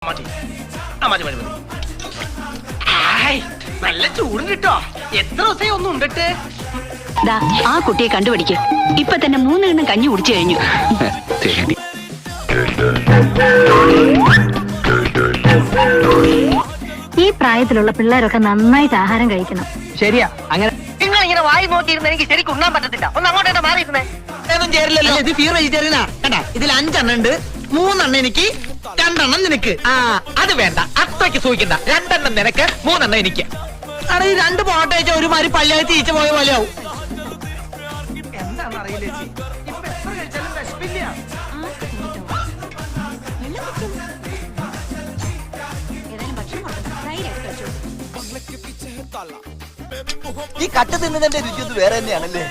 മതി മതി മതി മതി. നല്ല ചൂടും കിട്ടോ. എത്ര ദിവസമായി ഒന്നും ഉണ്ടിട്ട്. ആ കുട്ടിയെ കണ്ടുപിടിക്ക്. ഇപ്പൊ തന്നെ 3 എണ്ണം കഞ്ഞി കുടിച്ചു കഴിഞ്ഞു. ഈ പ്രായത്തിലുള്ള പിള്ളേരൊക്കെ നന്നായിട്ട് ആഹാരം കഴിക്കണം. ശരിയാ. അങ്ങനെ നിങ്ങൾ ഇങ്ങനെ വായി നോക്കിയിരുന്ന എനിക്ക് ശരിക്കും ഉണ്ണാൻ പറ്റത്തില്ല. ഒന്ന് അങ്ങോട്ട് മാറിയിരുന്നേ. ഒന്നും ചേരില്ലല്ലോ. ഇത് പ്യൂർ വെജിറ്റേറിയനാ. കണ്ടാ, ഇതിൽ 5 എണ്ണം ഉണ്ട്. 3 എണ്ണം എനിക്ക്, 2 എണ്ണം നിനക്ക്. അത് വേണ്ട, അത്രയ്ക്ക് സൂഹിക്കണ്ട. 2 എണ്ണം നിനക്ക്, 3 എണ്ണം എനിക്ക്. അവിടെ ഈ 2 പൊറോട്ട വെച്ച ഒരുമാതിരി പള്ളിയായി തീച്ച പോയ പോലെ ആവും. എന്താണെന്ന് അറിയില്ല ചേച്ചി. ഇപ്പൊ എത്ര കഴിച്ചാലും വിശപ്പില്ല. ഈ കട്ട് തിന്നതിന്റെ രുചി ഒന്ന് വേറെ തന്നെയാണല്ലേ.